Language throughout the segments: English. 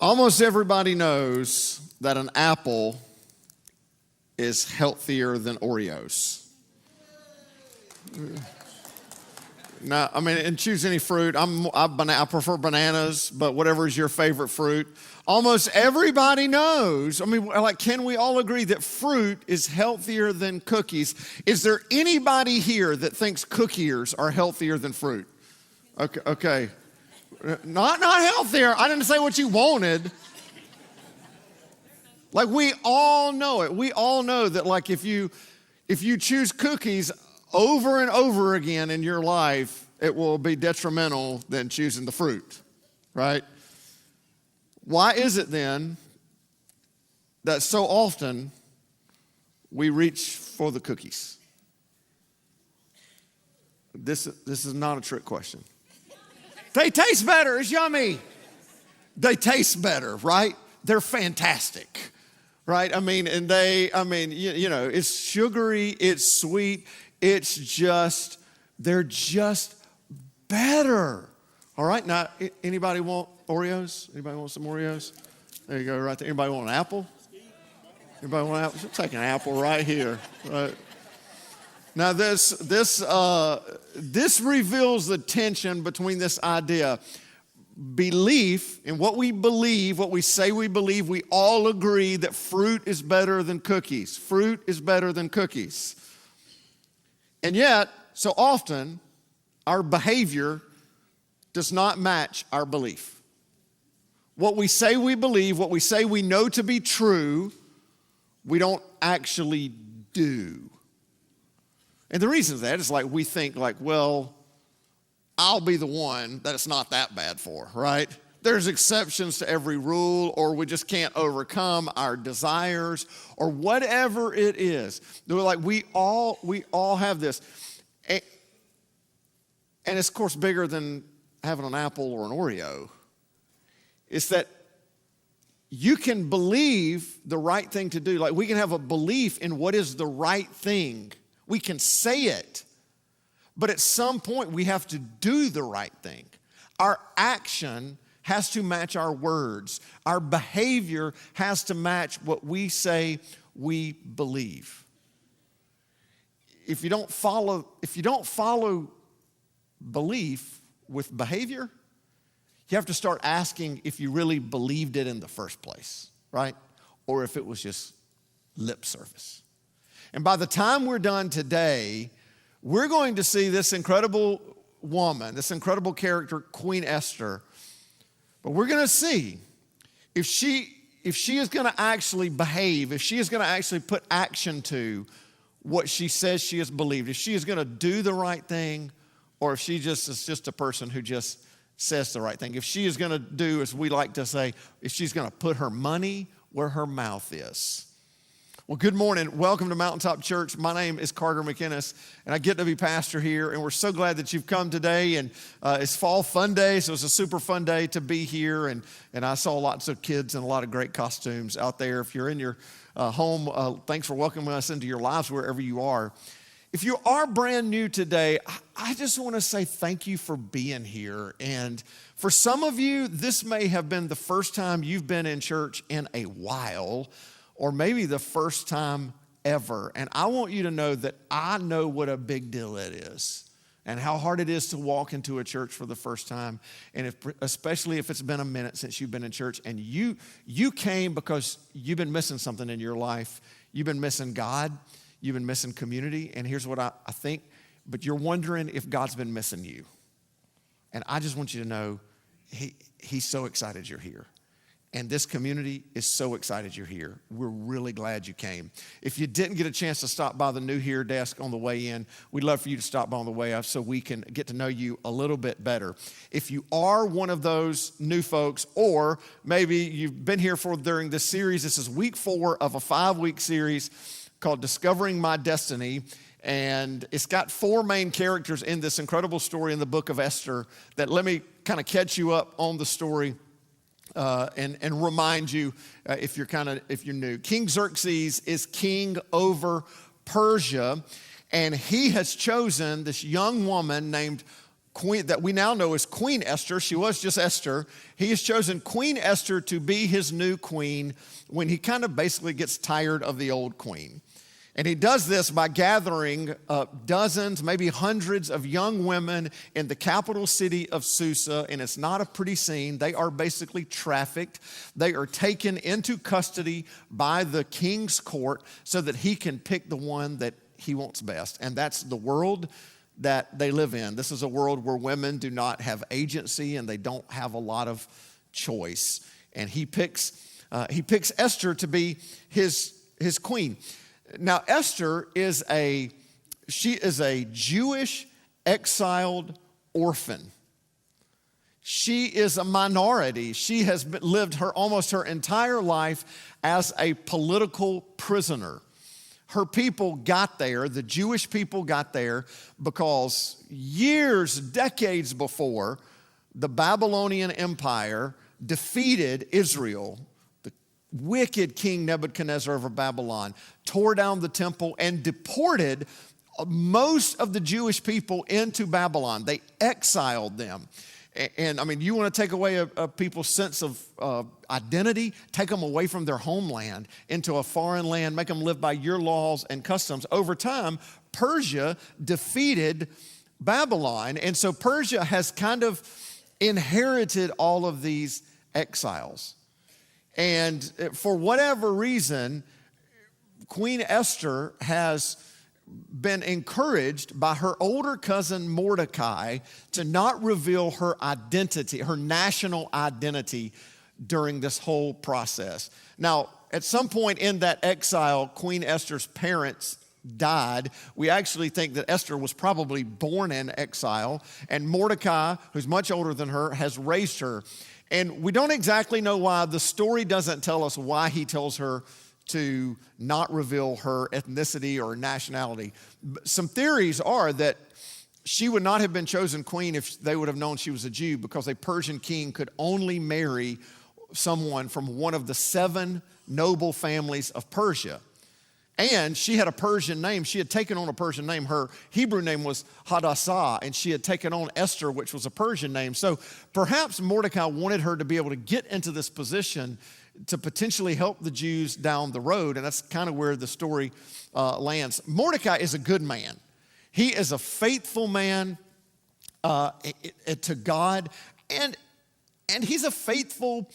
Almost everybody knows that an apple is healthier than Oreos. Now, I mean, and choose any fruit. I prefer bananas, but whatever is your favorite fruit. Almost everybody knows. I mean, like, can we all agree that fruit is healthier than cookies? Is there anybody here that thinks cookies are healthier than fruit? Okay. Not healthier. I didn't say what you wanted. Like, we all know it. We all know that, like, if you choose cookies over and over again in your life, it will be detrimental than choosing the fruit, right? Why is it then that so often we reach for the cookies? This is not a trick question. They taste better. It's yummy. They taste better, right? They're fantastic, right? I mean, you know, it's sugary, it's sweet, they're just better. All right, now, anybody want Oreos? Anybody want some Oreos? There you go, right there. Anybody want an apple? Anybody want an apple? I'll take an apple right here, right? Now, this reveals the tension between this idea. Belief in what we believe, what we say we believe, we all agree that fruit is better than cookies. Fruit is better than cookies. And yet, so often, our behavior does not match our belief. What we say we believe, what we say we know to be true, we don't actually do. And the reason for that is like we think like, well, I'll be the one that it's not that bad for, right? There's exceptions to every rule, or we just can't overcome our desires, or whatever it is. They're like we all have this. And it's, of course, bigger than having an apple or an Oreo. It's that you can believe the right thing to do. Like, we can have a belief in what is the right thing. We can say it, but at some point we have to do the right thing. Our action has to match our words. Our behavior has to match what we say we believe. If you don't follow belief with behavior, you have to start asking if you really believed it in the first place, right? Or if it was just lip service. And by the time we're done today, we're going to see this incredible woman, this incredible character, Queen Esther. But we're going to see if she is going to actually behave, if she is going to actually put action to what she says she has believed, if she is going to do the right thing, or if she is just a person who just says the right thing. If she is going to do, as we like to say, if she's going to put her money where her mouth is. Well, good morning. Welcome to Mountaintop Church. My name is Carter McInnes, and I get to be pastor here, and we're so glad that you've come today, and it's Fall Fun Day, so it's a super fun day to be here, and I saw lots of kids in a lot of great costumes out there. If you're in your home, thanks for welcoming us into your lives wherever you are. If you are brand new today, I just want to say thank you for being here, and for some of you, this may have been the first time you've been in church in a while, or maybe the first time ever. And I want you to know that I know what a big deal it is and how hard it is to walk into a church for the first time. And especially if it's been a minute since you've been in church and you came because you've been missing something in your life. You've been missing God. You've been missing community. And here's what I think, but you're wondering if God's been missing you. And I just want you to know he's so excited you're here. And this community is so excited you're here. We're really glad you came. If you didn't get a chance to stop by the New Here desk on the way in, we'd love for you to stop by on the way up so we can get to know you a little bit better. If you are one of those new folks, or maybe you've been here during this series, this is week 4 of a 5-week series called Discovering My Destiny. And it's got 4 main characters in this incredible story in the book of Esther that let me kind of catch you up on the story. And remind you if you're new. King Xerxes is king over Persia, and he has chosen this young woman named queen that we now know as Queen Esther. She was just Esther. He has chosen Queen Esther to be his new queen when he kind of basically gets tired of the old queen. And he does this by gathering dozens, maybe hundreds of young women in the capital city of Susa, and it's not a pretty scene. They are basically trafficked. They are taken into custody by the king's court so that he can pick the one that he wants best. And that's the world that they live in. This is a world where women do not have agency and they don't have a lot of choice. And he picks Esther to be his queen. Now, Esther is a Jewish exiled orphan. She is a minority. She has lived almost her entire life as a political prisoner. Her people got there, the Jewish people got there because decades before, the Babylonian Empire defeated Israel. Wicked King Nebuchadnezzar of Babylon tore down the temple and deported most of the Jewish people into Babylon. They exiled them. And I mean, you want to take away a people's sense of identity, take them away from their homeland into a foreign land, make them live by your laws and customs. Over time, Persia defeated Babylon. And so Persia has kind of inherited all of these exiles. And for whatever reason, Queen Esther has been encouraged by her older cousin Mordecai to not reveal her identity, her national identity during this whole process. Now, at some point in that exile, Queen Esther's parents died. We actually think that Esther was probably born in exile, and Mordecai, who's much older than her, has raised her. And we don't exactly know why. The story doesn't tell us why he tells her to not reveal her ethnicity or nationality. Some theories are that she would not have been chosen queen if they would have known she was a Jew, because a Persian king could only marry someone from one of the 7 noble families of Persia. And she had a Persian name. She had taken on a Persian name. Her Hebrew name was Hadassah, and she had taken on Esther, which was a Persian name. So perhaps Mordecai wanted her to be able to get into this position to potentially help the Jews down the road, and that's kind of where the story lands. Mordecai is a good man. He is a faithful man to God, and he's a faithful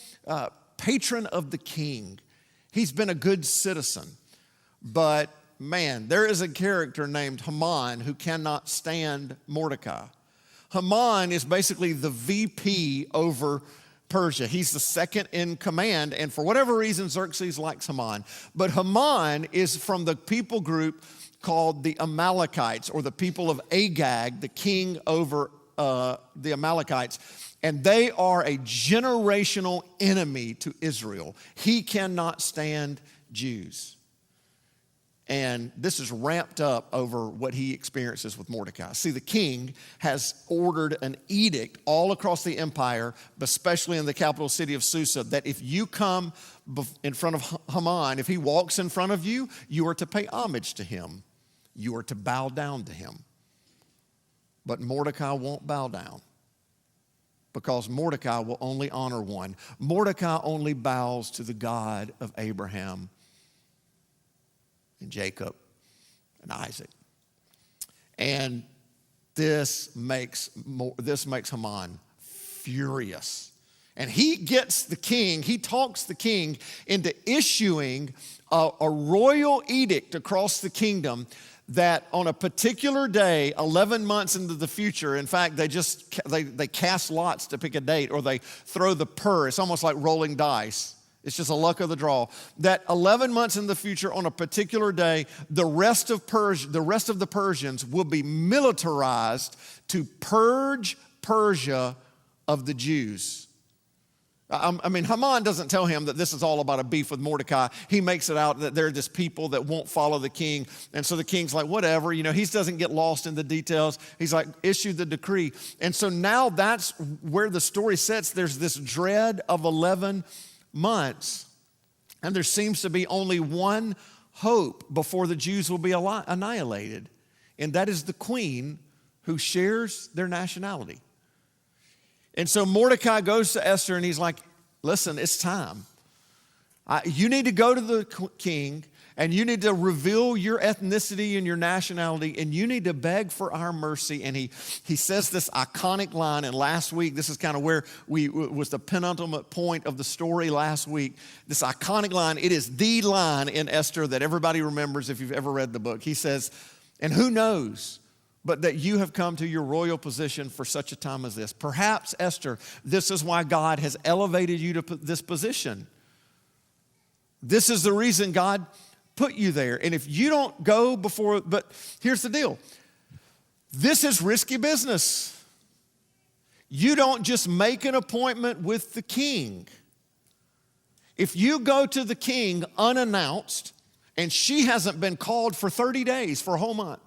patron of the king. He's been a good citizen. But man, there is a character named Haman who cannot stand Mordecai. Haman is basically the VP over Persia. He's the second in command, and for whatever reason, Xerxes likes Haman. But Haman is from the people group called the Amalekites, or the people of Agag, the king over the Amalekites. And they are a generational enemy to Israel. He cannot stand Jews. And this is ramped up over what he experiences with Mordecai. See, the king has ordered an edict all across the empire, especially in the capital city of Susa, that if you come in front of Haman, if he walks in front of you, you are to pay homage to him. You are to bow down to him. But Mordecai won't bow down, because Mordecai will only honor one. Mordecai only bows to the God of Abraham and Jacob and Isaac. And this makes Haman furious. And he talks the king into issuing a royal edict across the kingdom that on a particular day, 11 months into the future, in fact, they cast lots to pick a date, or they throw the purr. It's almost like rolling dice. It's just a luck of the draw. That 11 months in the future, on a particular day, the rest of the Persians will be militarized to purge Persia of the Jews. I mean, Haman doesn't tell him that this is all about a beef with Mordecai. He makes it out that they're just people that won't follow the king. And so the king's like, whatever, he doesn't get lost in the details. He's like, issue the decree. And so now that's where the story sets. There's this dread of 11 months. And there seems to be only one hope before the Jews will be annihilated. And that is the queen who shares their nationality. And so Mordecai goes to Esther and he's like, listen, it's time. You need to go to the king and you need to reveal your ethnicity and your nationality, and you need to beg for our mercy. And he says this iconic line, and last week, this is kind of where was the penultimate point of the story last week. This iconic line, it is the line in Esther that everybody remembers if you've ever read the book. He says, and who knows but that you have come to your royal position for such a time as this. Perhaps, Esther, this is why God has elevated you to this position. This is the reason God put you there. And if you don't go before, but here's the deal. This is risky business. You don't just make an appointment with the king. If you go to the king unannounced, and she hasn't been called for 30 days, for a whole month.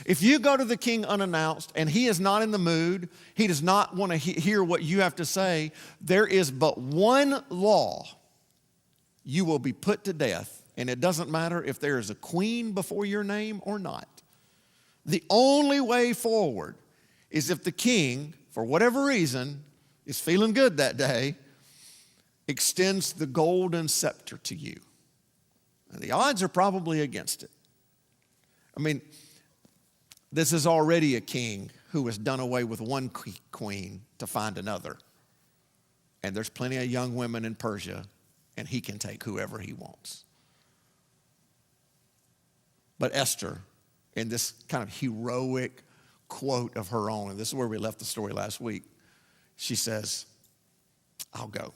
If you go to the king unannounced and he is not in the mood, he does not want to hear what you have to say, there is but one law. You will be put to death, and it doesn't matter if there is a queen before your name or not. The only way forward is if the king, for whatever reason, is feeling good that day, extends the golden scepter to you. And the odds are probably against it. I mean, this is already a king who has done away with one queen to find another. And there's plenty of young women in Persia, and he can take whoever he wants. But Esther, in this kind of heroic quote of her own, and this is where we left the story last week, she says, I'll go.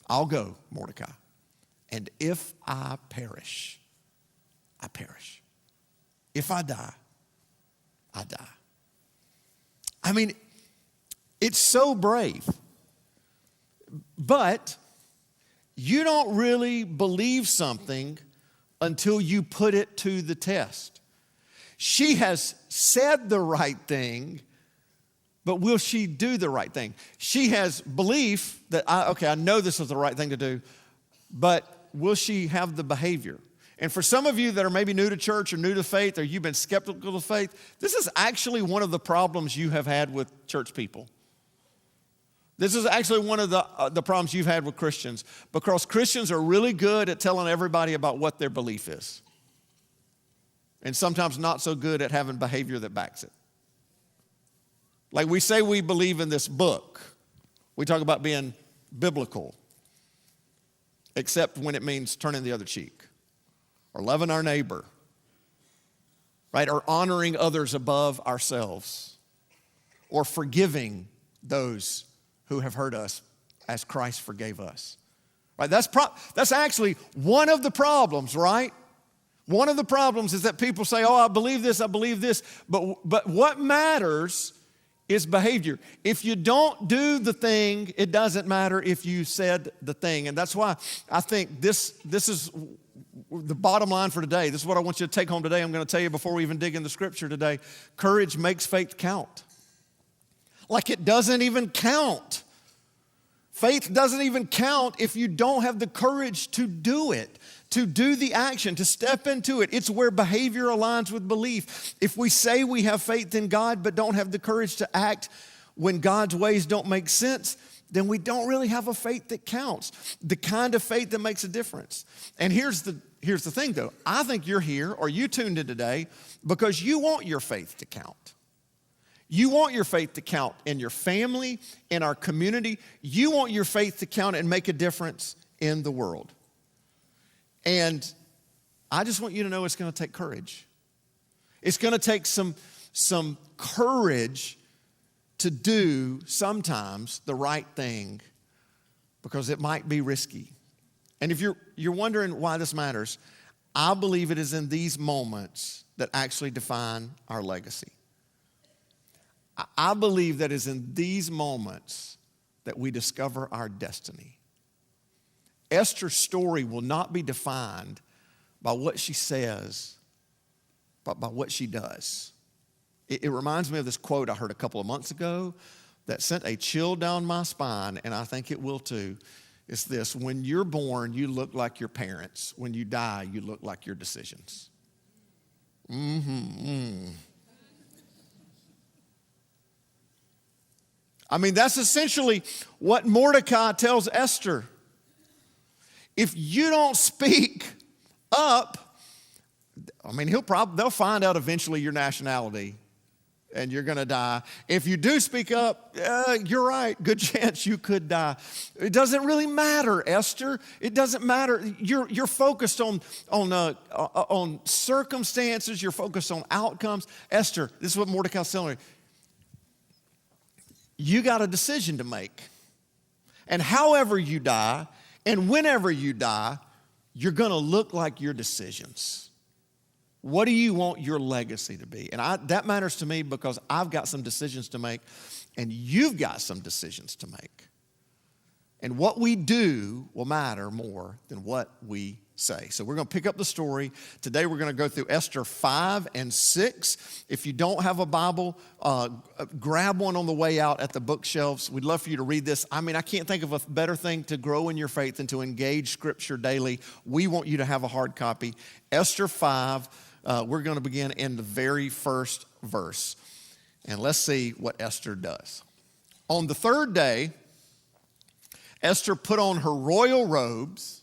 I'll go, Mordecai. And if I perish, I perish. If I die, I die. I mean, it's so brave. But you don't really believe something until you put it to the test. She has said the right thing, but will she do the right thing? She has belief that, I know this is the right thing to do, but will she have the behavior? And for some of you that are maybe new to church or new to faith, or you've been skeptical of faith, this is actually one of the problems you have had with church people. This is actually one of the problems you've had with Christians, because Christians are really good at telling everybody about what their belief is, and sometimes not so good at having behavior that backs it. Like we say we believe in this book. We talk about being biblical, except when it means turning the other cheek, or loving our neighbor, right? Or honoring others above ourselves, or forgiving those who have hurt us as Christ forgave us. Right? That's actually one of the problems, right? One of the problems is that people say, oh, I believe this, but what matters is behavior. If you don't do the thing, it doesn't matter if you said the thing. And that's why I think this is the bottom line for today. This is what I want you to take home today. I'm going to tell you before we even dig into Scripture today. Courage makes faith count. Like it doesn't even count. Faith doesn't even count if you don't have the courage to do it, to do the action, to step into it. It's where behavior aligns with belief. If we say we have faith in God but don't have the courage to act when God's ways don't make sense, then we don't really have a faith that counts, the kind of faith that makes a difference. And here's the thing, though. I think you're here, or you tuned in today, because you want your faith to count. You want your faith to count in your family, in our community. You want your faith to count and make a difference in the world. And I just want you to know it's going to take courage. It's going to take some courage to do sometimes the right thing, because it might be risky. And if you're wondering why this matters, I believe it is in these moments that actually define our legacy. I believe that it's in these moments that we discover our destiny. Esther's story will not be defined by what she says, but by what she does. It reminds me of this quote I heard a couple of months ago that sent a chill down my spine, and I think it will too. It's this: when you're born, you look like your parents. When you die, you look like your decisions. I mean, that's essentially what Mordecai tells Esther. If you don't speak up, I mean, they'll find out eventually your nationality and you're going to die. If you do speak up, you're right. Good chance you could die. It doesn't really matter, Esther. It doesn't matter. You're focused on circumstances. You're focused on outcomes. Esther, this is what Mordecai's telling her. You got a decision to make. And however you die and whenever you die, you're going to look like your decisions. What do you want your legacy to be? And that matters to me because I've got some decisions to make and you've got some decisions to make. And what we do will matter more than what we say. So we're going to pick up the story. Today we're going to go through Esther 5 and 6. If you don't have a Bible, grab one on the way out at the bookshelves. We'd love for you to read this. I mean, I can't think of a better thing to grow in your faith than to engage Scripture daily. We want you to have a hard copy. Esther 5. We're going to begin in the very first verse. And let's see what Esther does. On the third day, Esther put on her royal robes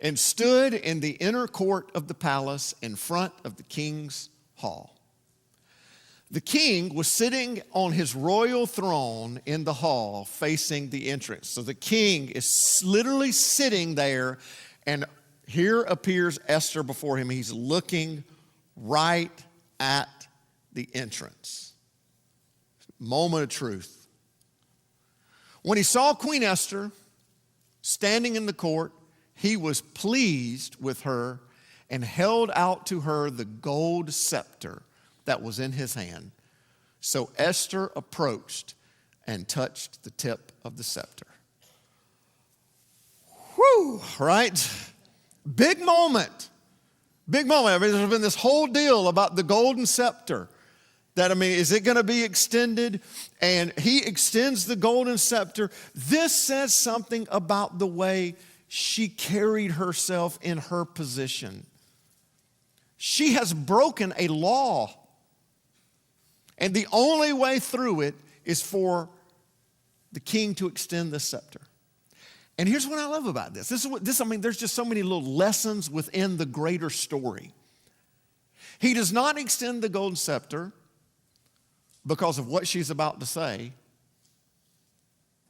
and stood in the inner court of the palace in front of the king's hall. The king was sitting on his royal throne in the hall facing the entrance. So the king is literally sitting there, and here appears Esther before him. He's looking right at the entrance. Moment of truth. When he saw Queen Esther standing in the court, he was pleased with her and held out to her the gold scepter that was in his hand. So Esther approached and touched the tip of the scepter. Whew, right? Big moment. Big moment. I mean, there's been this whole deal about the golden scepter. That, I mean, is it going to be extended? And he extends the golden scepter. This says something about the way she carried herself in her position. She has broken a law. And the only way through it is for the king to extend the scepter. And here's what I love about this. There's just so many little lessons within the greater story. He does not extend the golden scepter because of what she's about to say,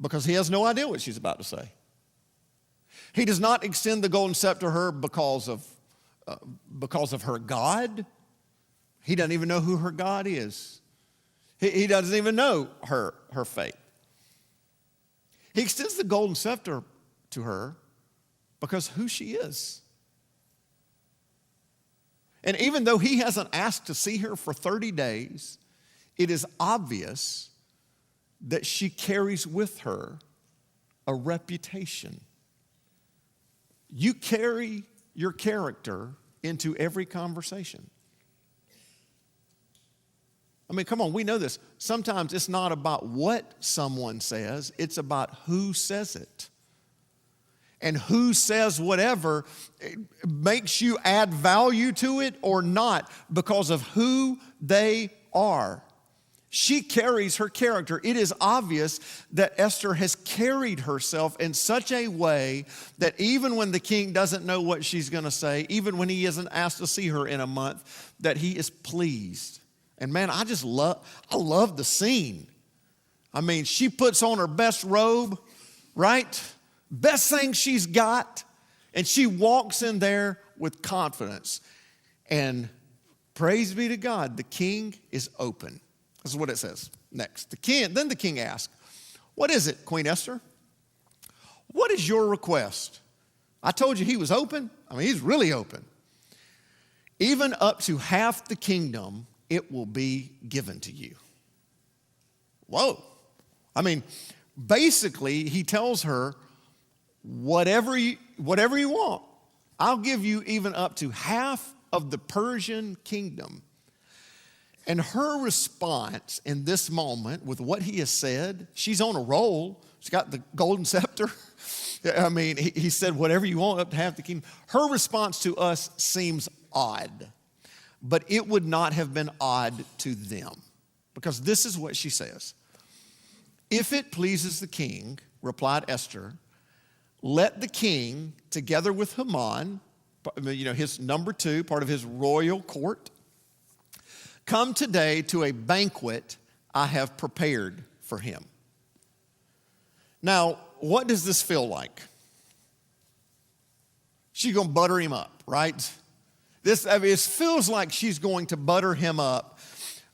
because he has no idea what she's about to say. He does not extend the golden scepter to her because of her God. He doesn't even know who her God is. He doesn't even know her faith. He extends the golden scepter to her because who she is. And even though he hasn't asked to see her for 30 days, it is obvious that she carries with her a reputation. You carry your character into every conversation. I mean, come on, we know this. Sometimes it's not about what someone says, it's about who says it. And who says whatever makes you add value to it or not because of who they are. She carries her character. It is obvious that Esther has carried herself in such a way that even when the king doesn't know what she's going to say, even when he isn't asked to see her in a month, that he is pleased. And man, I love the scene. I mean, she puts on her best robe, right? Best thing she's got. And she walks in there with confidence. And praise be to God, the king is open. This is what it says next. Then the king asked, "What is it, Queen Esther? What is your request?" I told you he was open. I mean, he's really open. "Even up to half the kingdom, it will be given to you." Whoa. I mean, basically, he tells her, whatever you want, I'll give you even up to half of the Persian kingdom. And her response in this moment with what he has said, she's on a roll. She's got the golden scepter. I mean, he said, whatever you want up to half the kingdom. Her response to us seems odd, but it would not have been odd to them because this is what she says. "If it pleases the king," replied Esther, "let the king, together with Haman," his number two, part of his royal court, "come today to a banquet I have prepared for him." Now, what does this feel like? She's going to butter him up, right? It feels like she's going to butter him up,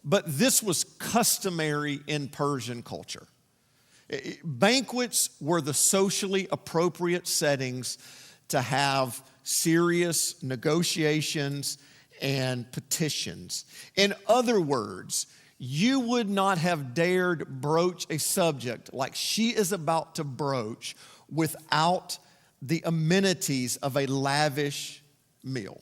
but this was customary in Persian culture. Banquets were the socially appropriate settings to have serious negotiations and petitions. In other words, you would not have dared broach a subject like she is about to broach without the amenities of a lavish meal.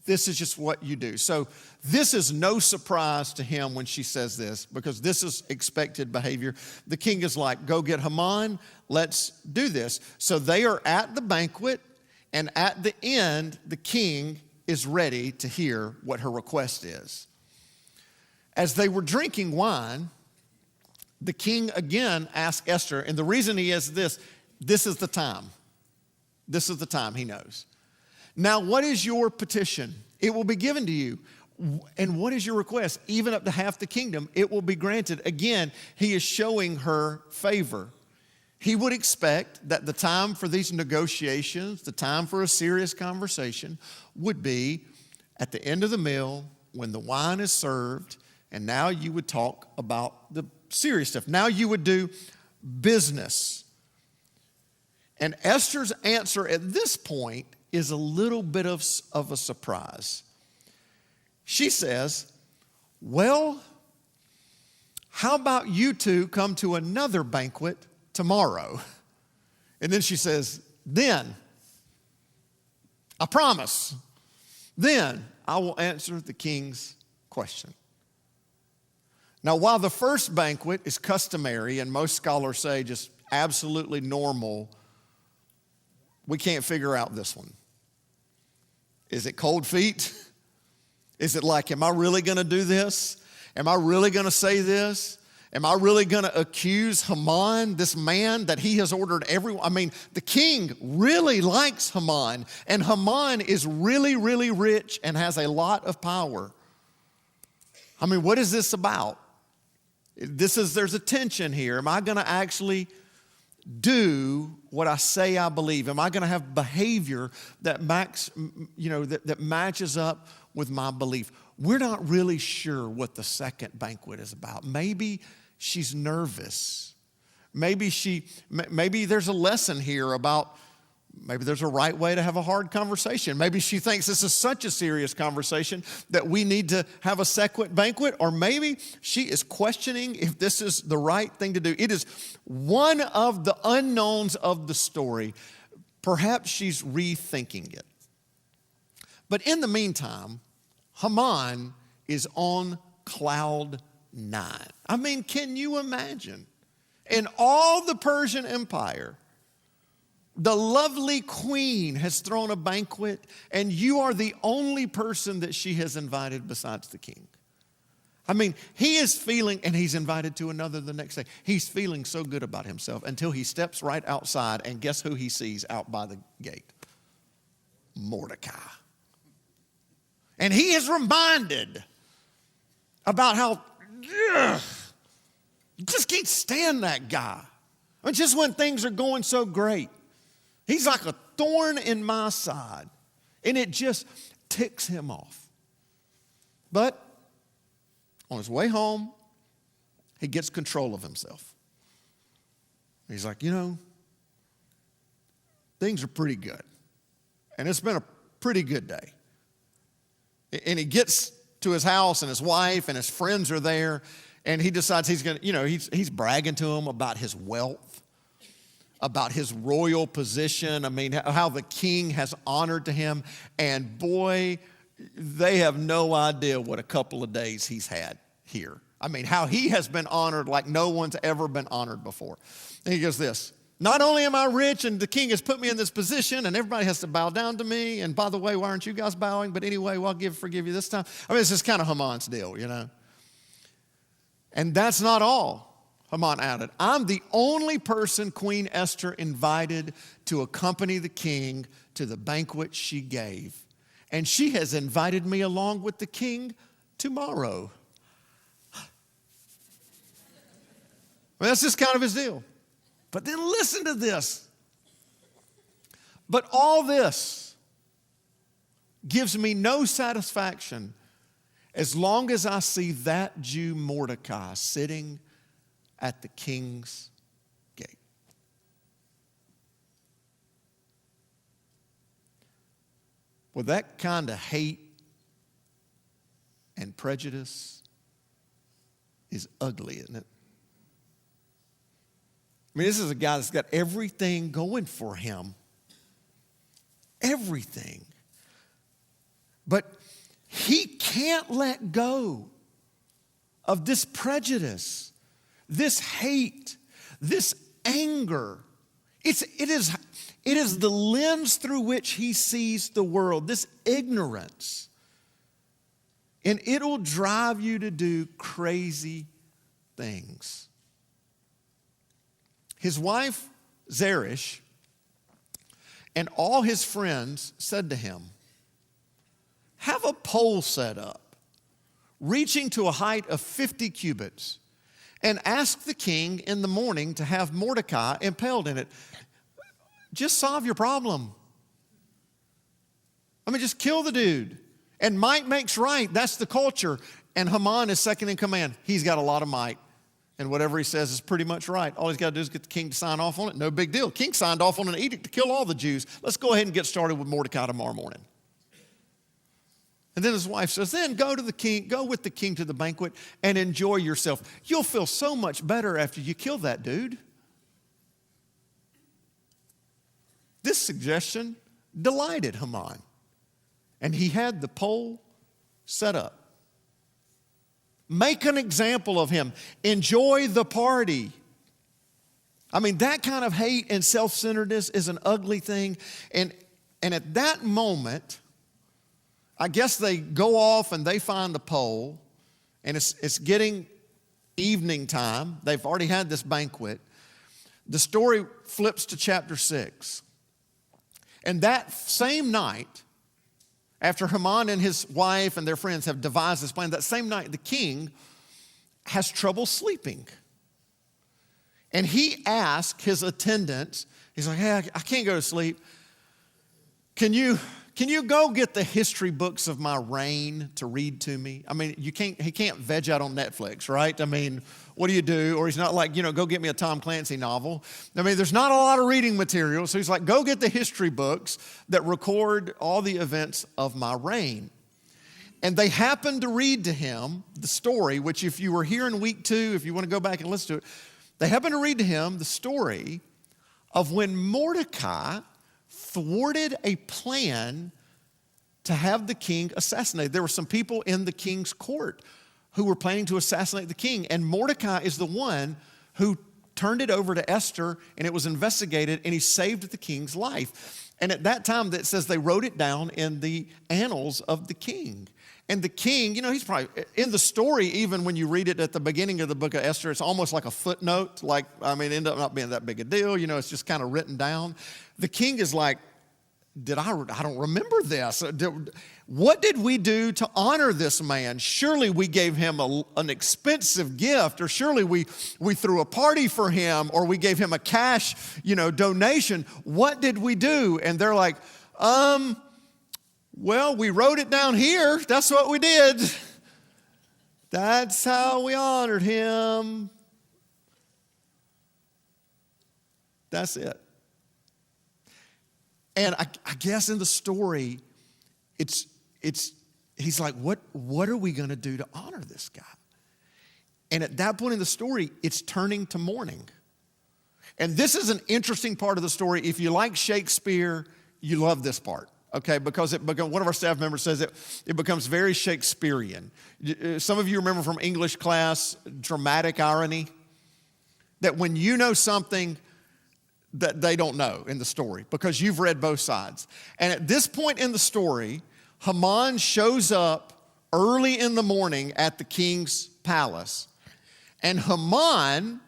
This is just what you do. So this is no surprise to him when she says this, because this is expected behavior. The king is like, "Go get Haman, let's do this." So they are at the banquet, and at the end, the king is ready to hear what her request is. As they were drinking wine, the king again asked Esther, and the reason he is this is the time. This is the time, he knows. "Now, what is your petition? It will be given to you. And what is your request? Even up to half the kingdom, it will be granted." Again, he is showing her favor. He would expect that the time for these negotiations, the time for a serious conversation, would be at the end of the meal when the wine is served, and now you would talk about the serious stuff. Now you would do business. And Esther's answer at this point is a little bit of a surprise. She says, "Well, how about you two come to another banquet tomorrow?" And then she says, "Then, I promise, then I will answer the king's question." Now, while the first banquet is customary, and most scholars say just absolutely normal, we can't figure out this one. Is it cold feet? Is it like, am I really going to do this? Am I really going to say this? Am I really going to accuse Haman, this man that he has ordered everyone? I mean, the king really likes Haman, and Haman is really, really rich and has a lot of power. I mean, what is this about? There's a tension here. Am I going to actually do what I say I believe? Am I going to have behavior that matches up with my belief? We're not really sure what the second banquet is about. Maybe she's nervous. Maybe there's a lesson here about maybe there's a right way to have a hard conversation. Maybe she thinks this is such a serious conversation that we need to have a second banquet, or maybe she is questioning if this is the right thing to do. It is one of the unknowns of the story. Perhaps she's rethinking it. But in the meantime, Haman is on cloud 9. I mean, can you imagine? In all the Persian Empire, the lovely queen has thrown a banquet, and you are the only person that she has invited besides the king. I mean, he is feeling, and he's invited to another the next day. He's feeling so good about himself until he steps right outside, and guess who he sees out by the gate? Mordecai. And he is reminded about how, you just can't stand that guy. I mean, just when things are going so great. He's like a thorn in my side, and it just ticks him off. But on his way home, he gets control of himself. He's like, things are pretty good. And it's been a pretty good day. And he gets to his house, and his wife and his friends are there, and he decides he's going to, he's bragging to them about his wealth, about his royal position. I mean, how the king has honored to him. And boy, they have no idea what a couple of days he's had here. I mean, how he has been honored like no one's ever been honored before. And he goes this: "Not only am I rich and the king has put me in this position and everybody has to bow down to me. And by the way, why aren't you guys bowing? But anyway, well, I'll forgive you this time." I mean, it's just kind of Haman's deal, And that's not all. Haman added, I'm the only person Queen Esther invited to accompany the king to the banquet she gave. And she has invited me along with the king tomorrow. Well, that's just kind of his deal. But then listen to this. But all this gives me no satisfaction as long as I see that Jew Mordecai sitting at the king's gate. Well, that kind of hate and prejudice is ugly, isn't it? I mean, this is a guy that's got everything going for him. Everything. But he can't let go of this prejudice, this hate, this anger. It is the lens through which he sees the world, this ignorance. And it'll drive you to do crazy things. His wife, Zeresh, and all his friends said to him, have a pole set up, reaching to a height of 50 cubits, and ask the king in the morning to have Mordecai impaled in it. Just solve your problem. I mean, just kill the dude. And might makes right. That's the culture. And Haman is second in command. He's got a lot of might. And whatever he says is pretty much right. All he's got to do is get the king to sign off on it. No big deal. King signed off on an edict to kill all the Jews. Let's go ahead and get started with Mordecai tomorrow morning. And then his wife says, then go with the king to the banquet and enjoy yourself. You'll feel so much better after you kill that dude. This suggestion delighted Haman. And he had the pole set up. Make an example of him. Enjoy the party. I mean, that kind of hate and self-centeredness is an ugly thing. And at that moment, I guess they go off and they find the pole. And it's getting evening time. They've already had this banquet. The story flips to chapter 6. And that same night, after Haman and his wife and their friends have devised this plan, that same night the king has trouble sleeping. And he asked his attendants, he's like, hey, I can't go to sleep. Can you go get the history books of my reign to read to me? I mean, he can't veg out on Netflix, right? I mean, what do you do? Or he's not like, go get me a Tom Clancy novel. I mean, there's not a lot of reading material. So he's like, go get the history books that record all the events of my reign. And they happened to read to him the story, which if you were here in week 2, if you want to go back and listen to it, they happened to read to him the story of when Mordecai thwarted a plan to have the king assassinated. There were some people in the king's court who were planning to assassinate the king. And Mordecai is the one who turned it over to Esther, and it was investigated, and he saved the king's life. And at that time, it says they wrote it down in the annals of the king. And the king, he's probably, in the story, even when you read it at the beginning of the book of Esther, it's almost like a footnote. It ended up not being that big a deal. It's just kind of written down. The king is like, I don't remember this. What did we do to honor this man? Surely we gave him an expensive gift, or surely we threw a party for him, or we gave him a cash, donation. What did we do? And they're like, well, we wrote it down here. That's what we did. That's how we honored him. That's it. And I guess in the story, he's like, what are we going to do to honor this guy? And at that point in the story, it's turning to mourning. And this is an interesting part of the story. If you like Shakespeare, you love this part, okay? Because one of our staff members says it becomes very Shakespearean. Some of you remember from English class, dramatic irony, that when you know something that they don't know in the story because you've read both sides. And at this point in the story, Haman shows up early in the morning at the king's palace. And Haman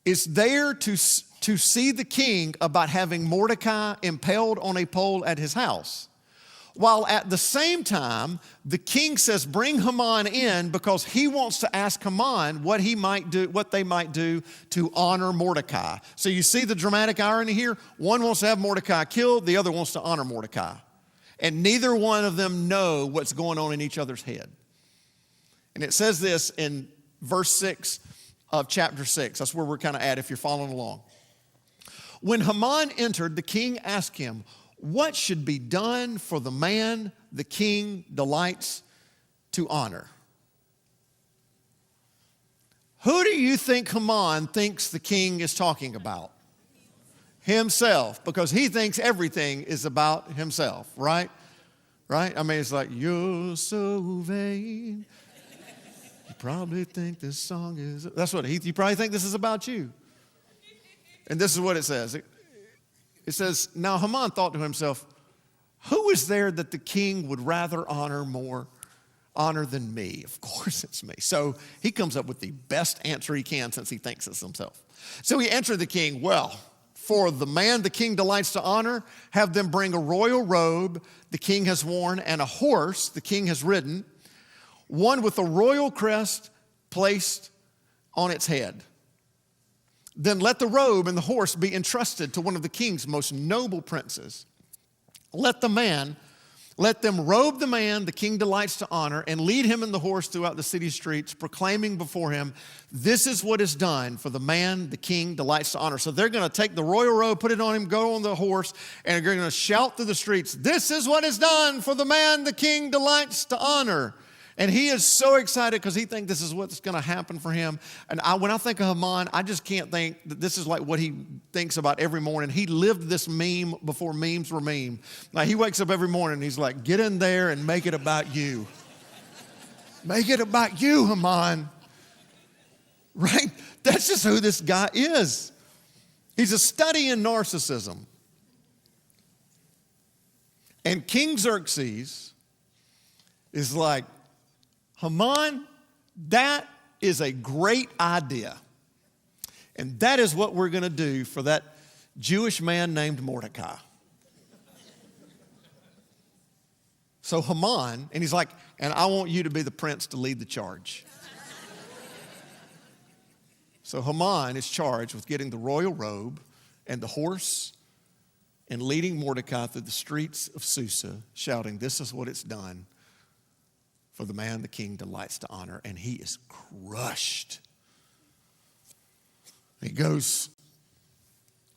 is there to see the king about having Mordecai impaled on a pole at his house. While at the same time, the king says, bring Haman in because he wants to ask Haman what they might do to honor Mordecai. So you see the dramatic irony here? One wants to have Mordecai killed, the other wants to honor Mordecai. And neither one of them know what's going on in each other's head. And it says this in verse 6 of chapter 6. That's where we're kind of at if you're following along. When Haman entered, the king asked him, what should be done for the man the king delights to honor? Who do you think Haman thinks the king is talking about? Himself, because he thinks everything is about himself, right? Right? I mean, it's like, you're so vain. You probably think this song is, that's what you probably think this is about you. And this is what it says. It says, now Haman thought to himself, who is there that the king would rather honor than me? Of course it's me. So he comes up with the best answer he can since he thinks it's himself. So he answered the king, well, for the man the king delights to honor, have them bring a royal robe the king has worn and a horse the king has ridden, one with a royal crest placed on its head. Then let the robe and the horse be entrusted to one of the king's most noble princes. Let them robe the man the king delights to honor and lead him and the horse throughout the city streets, proclaiming before him, this is what is done for the man the king delights to honor. So they're going to take the royal robe, put it on him, go on the horse, and they're going to shout through the streets, this is what is done for the man the king delights to honor. And he is so excited because he thinks this is what's going to happen for him. And when I think of Haman, I just can't think that this is like what he thinks about every morning. He lived this meme before memes were meme. Like he wakes up every morning and he's like, get in there and make it about you. Make it about you, Haman. Right? That's just who this guy is. He's a study in narcissism. And King Xerxes is like, Haman, that is a great idea. And that is what we're going to do for that Jewish man named Mordecai. So Haman, and he's like, and I want you to be the prince to lead the charge. So Haman is charged with getting the royal robe and the horse and leading Mordecai through the streets of Susa, shouting, this is what it's done for the man the king delights to honor. And he is crushed. He goes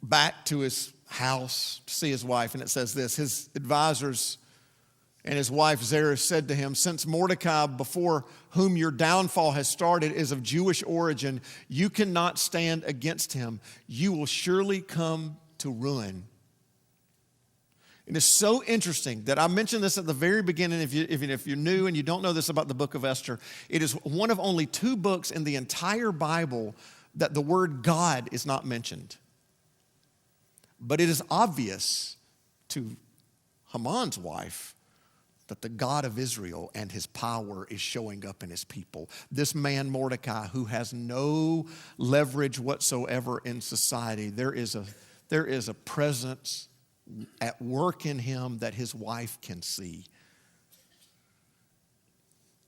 back to his house to see his wife, and it says this, his advisors and his wife Zeresh said to him, since Mordecai, before whom your downfall has started, is of Jewish origin, you cannot stand against him. You will surely come to ruin. It is so interesting that I mentioned this at the very beginning. If you're new and you don't know this about the book of Esther, it is one of only 2 books in the entire Bible that the word God is not mentioned. But it is obvious to Haman's wife that the God of Israel and his power is showing up in his people. This man Mordecai, who has no leverage whatsoever in society, there is a presence at work in him that his wife can see.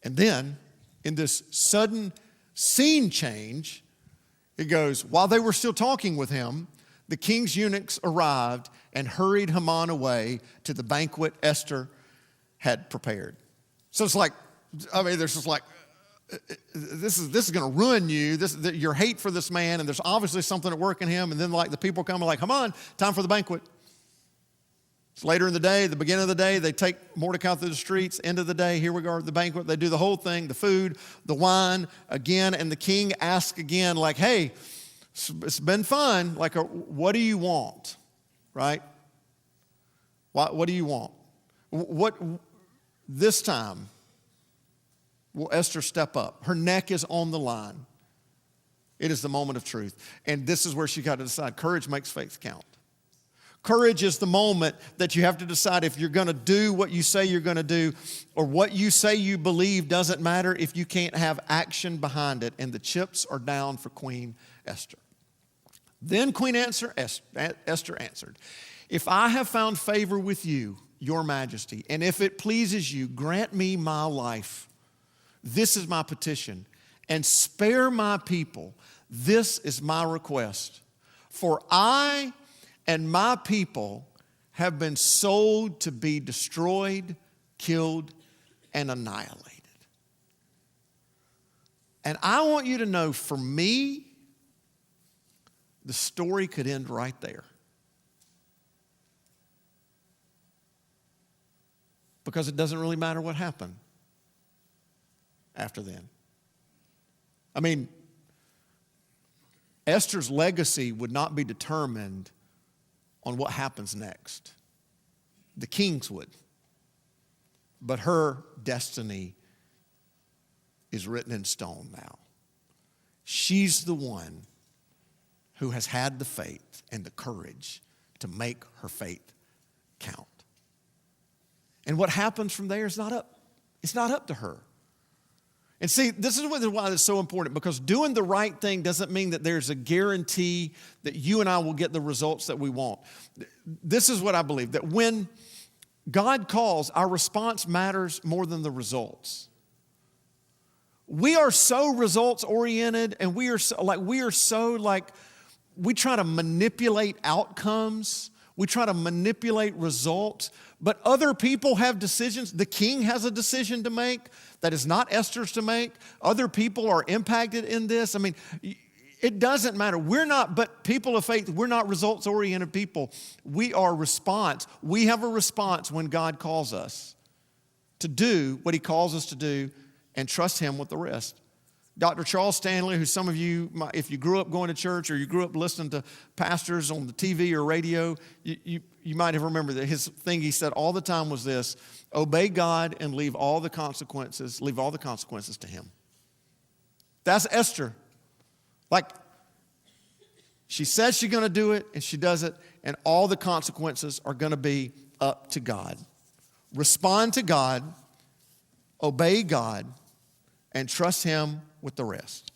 And then, in this sudden scene change, it goes, while they were still talking with him, the king's eunuchs arrived and hurried Haman away to the banquet Esther had prepared. So it's like, there's just like, this is going to ruin you. Your hate for this man, and there's obviously something at work in him. And then like the people come and like, come on, time for the banquet. It's later in the day, the beginning of the day, they take Mordecai through the streets. End of the day, here we go at the banquet. They do the whole thing, the food, the wine again. And the king asks again, like, hey, it's been fun. Like, what do you want? Right? What do you want? What this time will Esther step up? Her neck is on the line. It is the moment of truth. And this is where she got to decide. Courage makes faith count. Courage is the moment that you have to decide if you're going to do what you say you're going to do, or what you say you believe doesn't matter if you can't have action behind it. And the chips are down for Queen Esther. Then Queen Esther answered, if I have found favor with you, your majesty, and if it pleases you, grant me my life. This is my petition, and spare my people. This is my request. For I and my people have been sold to be destroyed, killed, and annihilated. And I want you to know, for me, the story could end right there. Because it doesn't really matter what happened after then. I mean, Esther's legacy would not be determined on what happens next. The king's would. But her destiny is written in stone now. She's the one who has had the faith and the courage to make her faith count. And what happens from there is not up. It's not up to her. And see, this is why it's so important, because doing the right thing doesn't mean that there's a guarantee that you and I will get the results that we want. This is what I believe, that when God calls, our response matters more than the results. We are so results oriented, and we try to manipulate outcomes. We try to manipulate results, but other people have decisions. The king has a decision to make that is not Esther's to make. Other people are impacted in this. I mean, it doesn't matter. But people of faith, we're not results-oriented people. We are response. We have a response when God calls us to do what he calls us to do and trust him with the rest. Dr. Charles Stanley, who some of you, if you grew up going to church or you grew up listening to pastors on the TV or radio, you might have remembered that his thing he said all the time was this: obey God and leave all the consequences to him. That's Esther. Like, she says she's going to do it, and she does it, and all the consequences are going to be up to God. Respond to God, obey God, and trust him with the rest.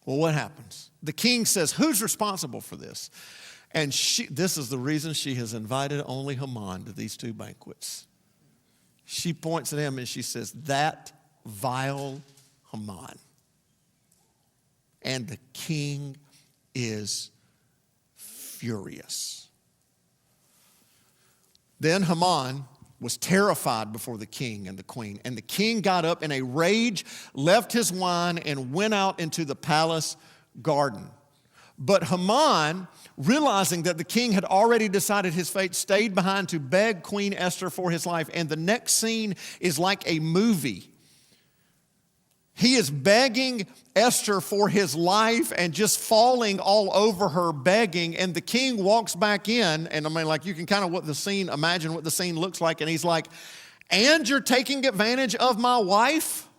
Well, what happens? The king says, who's responsible for this? And this is the reason she has invited only Haman to these two banquets. She points at him and she says, that vile Haman. And the king is furious. Then Haman was terrified before the king and the queen. And the king got up in a rage, left his wine, and went out into the palace garden. But Haman, realizing that the king had already decided his fate, stayed behind to beg Queen Esther for his life. And the next scene is like a movie. He is begging Esther for his life and just falling all over her begging. And the king walks back in. And I mean, like, you can kind of imagine what the scene looks like. And he's like, and you're taking advantage of my wife?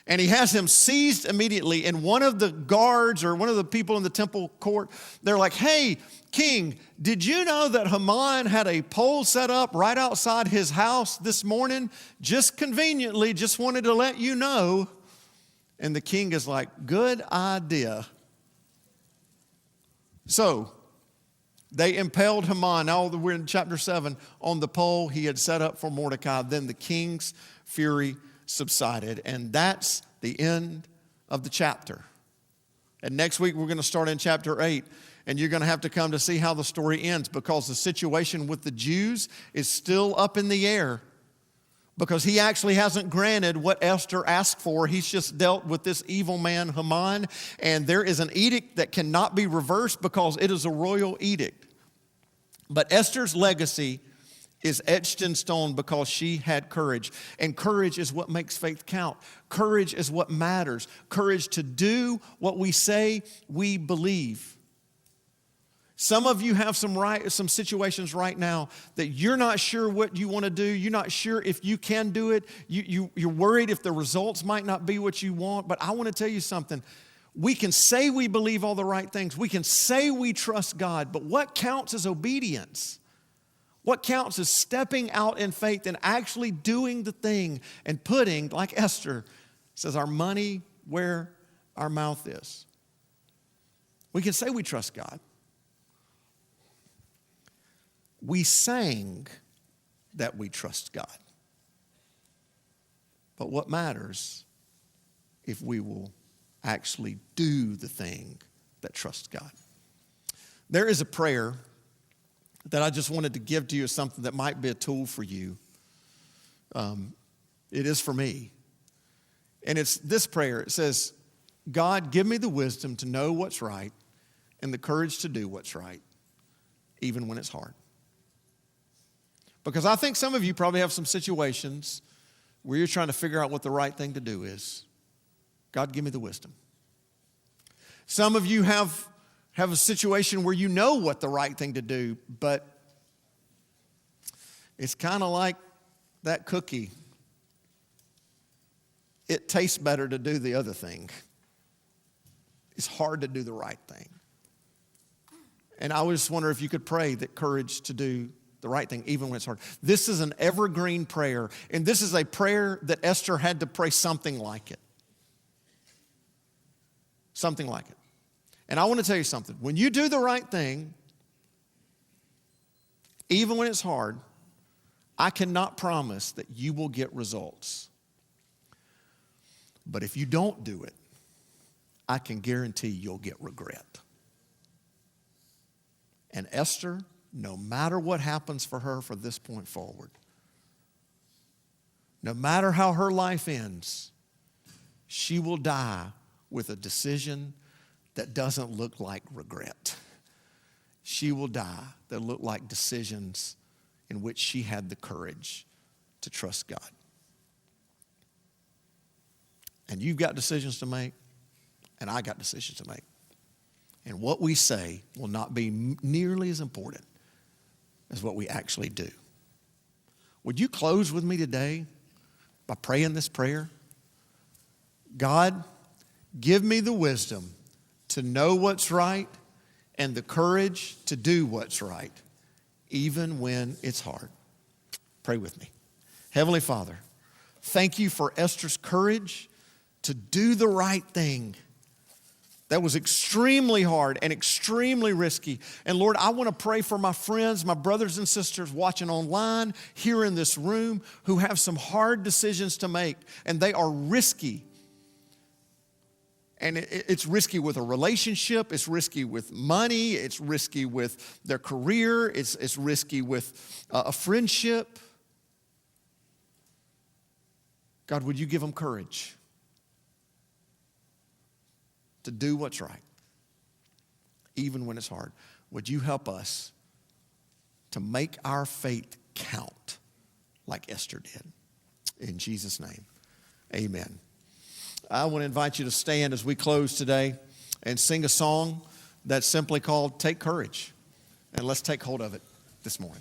And he has him seized immediately. And one of the guards or one of the people in the temple court, they're like, hey, king, did you know that Haman had a pole set up right outside his house this morning? Just conveniently, just wanted to let you know. And the king is like, good idea. So they impaled Haman. Now we're in chapter 7 on the pole he had set up for Mordecai. Then the king's fury subsided. And that's the end of the chapter. And next week we're going to start in chapter 8. And you're going to have to come to see how the story ends, because the situation with the Jews is still up in the air. Because he actually hasn't granted what Esther asked for. He's just dealt with this evil man, Haman. And there is an edict that cannot be reversed because it is a royal edict. But Esther's legacy is etched in stone because she had courage. And courage is what makes faith count. Courage is what matters. Courage to do what we say we believe. Some of you have some situations right now that you're not sure what you want to do. You're not sure if you can do it. You're worried if the results might not be what you want. But I want to tell you something. We can say we believe all the right things. We can say we trust God. But what counts is obedience. What counts is stepping out in faith and actually doing the thing and putting, like Esther says, our money where our mouth is. We can say we trust God. We sang that we trust God. But what matters if we will actually do the thing that trusts God. There is a prayer that I just wanted to give to you as something that might be a tool for you. It is for me. And it's this prayer. It says, God, give me the wisdom to know what's right and the courage to do what's right, even when it's hard. Because I think some of you probably have some situations where you're trying to figure out what the right thing to do is. God, give me the wisdom. Some of you have a situation where you know what the right thing to do, but it's kind of like that cookie. It tastes better to do the other thing. It's hard to do the right thing. And I just wonder if you could pray that courage to do the right thing, even when it's hard. This is an evergreen prayer, and this is a prayer that Esther had to pray something like it. Something like it. And I want to tell you something. When you do the right thing, even when it's hard, I cannot promise that you will get results. But if you don't do it, I can guarantee you'll get regret. And Esther, no matter what happens for her from this point forward, no matter how her life ends, she will die with a decision that doesn't look like regret. She will die that look like decisions in which she had the courage to trust God. And you've got decisions to make, and I got decisions to make. And what we say will not be nearly as important as what we actually do. Would you close with me today by praying this prayer? God, give me the wisdom to know what's right and the courage to do what's right, even when it's hard. Pray with me. Heavenly Father, thank you for Esther's courage to do the right thing. That was extremely hard and extremely risky. And Lord, I want to pray for my friends, my brothers and sisters watching online, here in this room, who have some hard decisions to make, and they are risky. And it's risky with a relationship, it's risky with money, it's risky with their career, it's risky with a friendship. God, would you give them courage to do what's right, even when it's hard? Would you help us to make our faith count like Esther did? In Jesus' name, amen. I want to invite you to stand as we close today and sing a song that's simply called Take Courage. And let's take hold of it this morning.